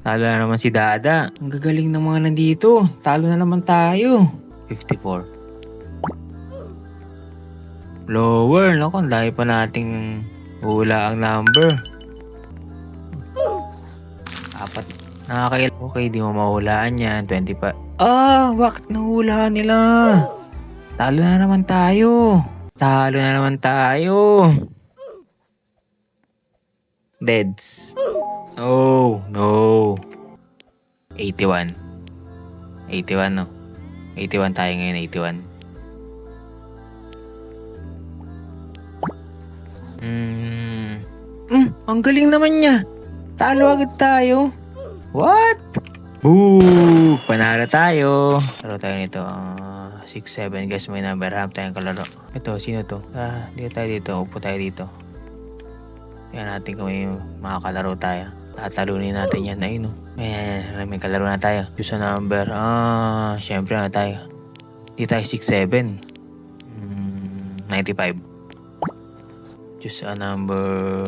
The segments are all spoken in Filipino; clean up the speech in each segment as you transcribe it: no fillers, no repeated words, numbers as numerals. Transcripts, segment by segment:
Talo na naman si Dada. Ang gagaling ng mga nandito. Talo na naman tayo. 54. Lower. Naku, ang dami pa nating hula ang number. Apat. Nakakailan. Okay, di mo mahulaan yan. 25. Bakit nahulaan nila? Talo na naman tayo. Talo na naman tayo. Deads. Oh, no. 81. 81, no? 81 tayo ngayon, 81. Ang galing naman niya. Talo agad tayo. What? Boo! Panalo tayo. Laro tayo nito. 6-7. Guess mo yung number. Hanap tayong kalaro. Ito, sino to? Dito tayo dito. Upo tayo dito. Tingnan natin kung may makakalaro tayo. Tatalunin natin yan. Ayun, no? Ayan, may kalaro na tayo. Choose a number. Syempre na tayo. Dito tayo 6-7. 95. Choose a number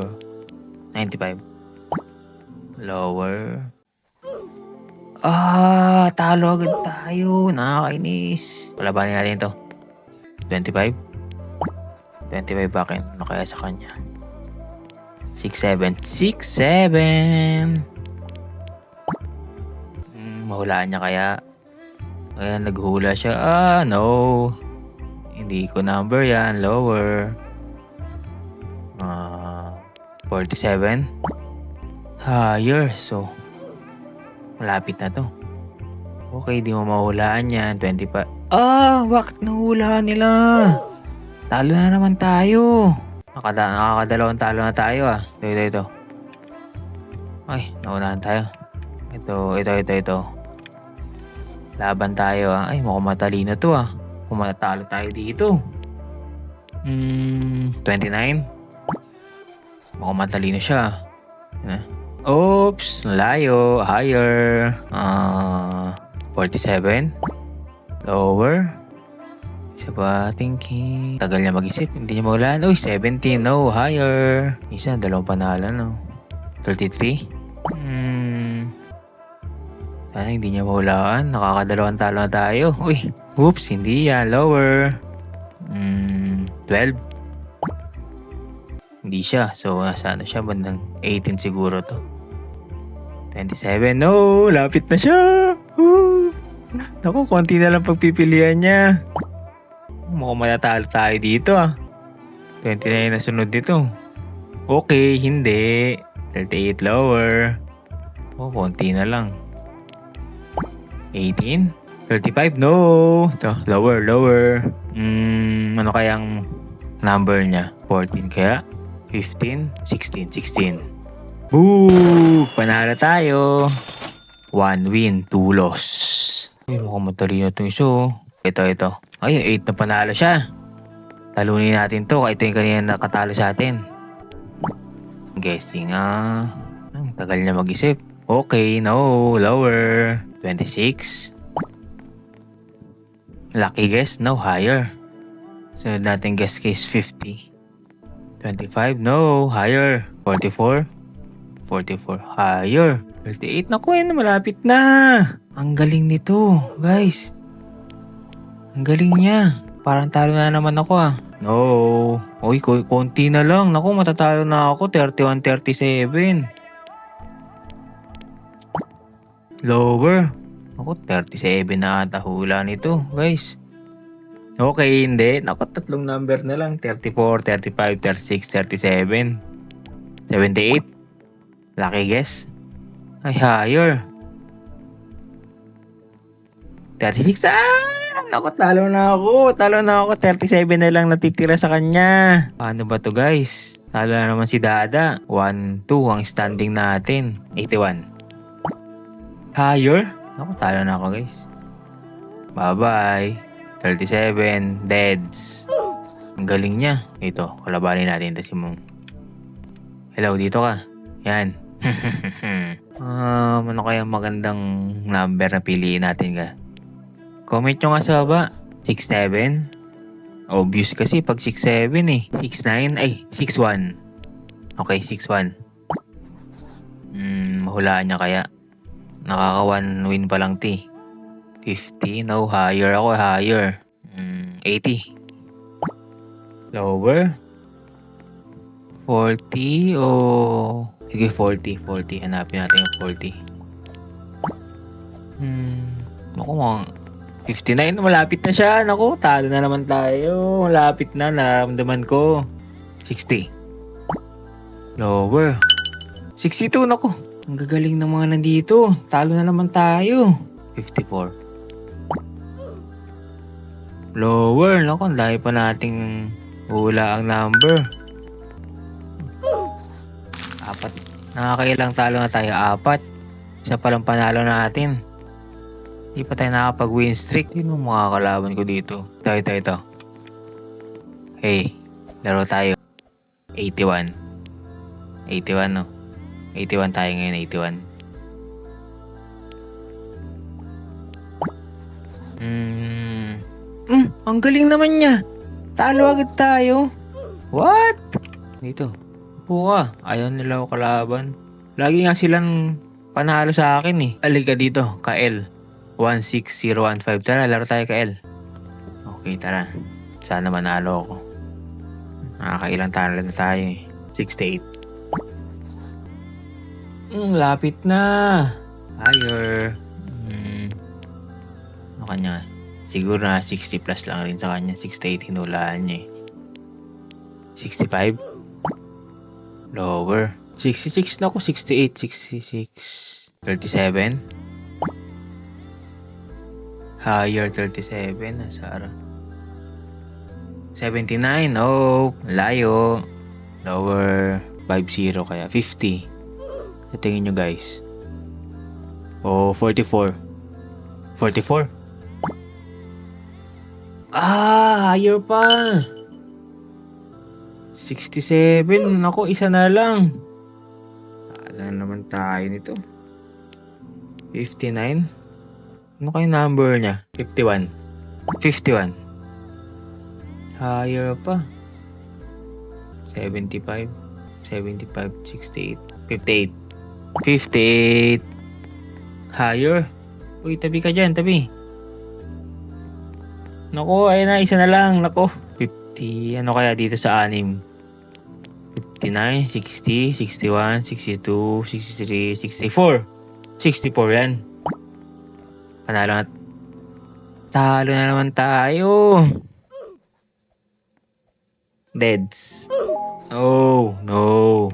95. Lower. Talo agad tayo. Nakakainis. Palabanin natin ito. 25. 25 pa akin. Ano kaya sa kanya? 6-7. 6-7. Mahulaan niya kaya. Kaya naghula siya. No. Hindi ko number yan. Lower. 47. Higher. So, malapit na to. Okay, di mo mahulaan yan. 25. Bakit nahulaan nila? Talo na naman tayo. Nakakadalawang talo na tayo Ito. Ay, naunahan tayo. Ito. Laban tayo Ay, mukhang matalino to Kung matatalo tayo dito. 29. Mukhang matalino siya. Oops, layo. Higher. 47. Lower. Isa pa thinking. Tagal niya mag-isip. Hindi niya maulan. 17. No, higher. Isa, dalawang panalo, no? 33. Sana hindi niya maulaan. Nakakadalawang talo na tayo. Oops, hindi yan. Lower. 12. Hindi siya. So, nasa siya? Bandang 18 siguro to. 27. No, lapit na siya. Naku, konti na lang pagpipilian niya. Mukhang matatalo tayo dito 29 na sunod dito. Okay, hindi. 38 lower. Konti na lang. 18. 35, no. Ito, lower. Ano kayang number niya? 14 kaya? 15, 16. Boo! Panalo tayo. 1 win, 2 loss. Mukhang matalino itong iso. Ito. Ay, 8 na panalo siya. Talunin natin to. Ito yung kanina nakatalo sa atin. Guessing ang tagal niya mag-isip. Okay, no. Lower. 26. Lucky guess. No, higher. Sunod natin guess case 50. 25. No, higher. 44. Higher. 38. Naku, malapit na. Ang galing nito, guys. Ang galing niya. Parang talo na naman ako No. Konti na lang. Naku, matatalo na ako. 31, 37. Lower. Naku, 37 na ata hula nito, guys. Okay, hindi. Naku, tatlong number na lang. 34, 35, 36, 37. 78. Lucky guess. Ay, higher. 36. Naku, talo na ako. 37 na lang natitira sa kanya. Paano ba to, guys? Talo na naman si Dada. 1-2 ang standing natin. 81. Higher? Naku, talo na ako, guys. Bye-bye. 37. Deads. Ang galing niya. Ito, kalabanin natin ito si Mong. Hello, dito ka. Yan. Ano kaya magandang number na piliin natin ka? Comment nyo nga sa baba. 6-7. Obvious kasi pag 6-7 6-9. Ay, 6-1. Okay, 6-1. Mahulaan niya kaya. Nakaka 1 win pa lang, ti. 50. No, higher ako, higher. 80. Lower. 40 o... Sige, 40. 40. Hanapin natin yung 40. Naku, mga 59. Malapit na siya. Naku, talo na naman tayo. Malapit na. Nararamdaman ko. 60. Lower. 62. Naku. Ang gagaling ng mga nandito. Talo na naman tayo. 54. Lower. Naku, ang dahil pa nating hula ang number. 4. Nakakailang talo na tayo. 4. Isa palang panalo natin. Hindi pa tayo nakapag-win streak. Yun yung mga kalaban ko dito. Ito. Hey, laro tayo. 81. 81, no? 81 tayo ngayon, 81. Ang galing naman niya. Talo agad tayo. What? Dito. Upo ka. Ayaw nila ako kalaban. Lagi nga silang panalo sa akin eh. Alika dito, Kael. 16015. Tara, laro tayo, Kael. Okay, tara. Sana manalo ako. Nakakailang talo na tayo eh. 68. Lapit na. Higher. Ano kanya? Siguro na 60 plus lang rin sa kanya. 68 hinulaan niya eh. 65. Lower. 66 na ako. 68, 66. 37. Higher 37. Nasara. 79. Oh, layo. Lower. 50 kaya. 50. Tingin nyo guys. Oh, 44. 44. Higher pa. 67. Ako, isa na lang. Alam naman tayo nito. 59. Ano kayo number niya? 51. 51. Higher pa. 75. 75. 68. 58. 58. Higher. Uy, tabi ka dyan, tabi. Naku, ayun na, isa na lang. Naku, 50. Ano kaya dito sa 6? 59, 60, 61, 62, 63, 64. 64 yan. Panalo na. Talo na naman tayo. Deads. Oh, no.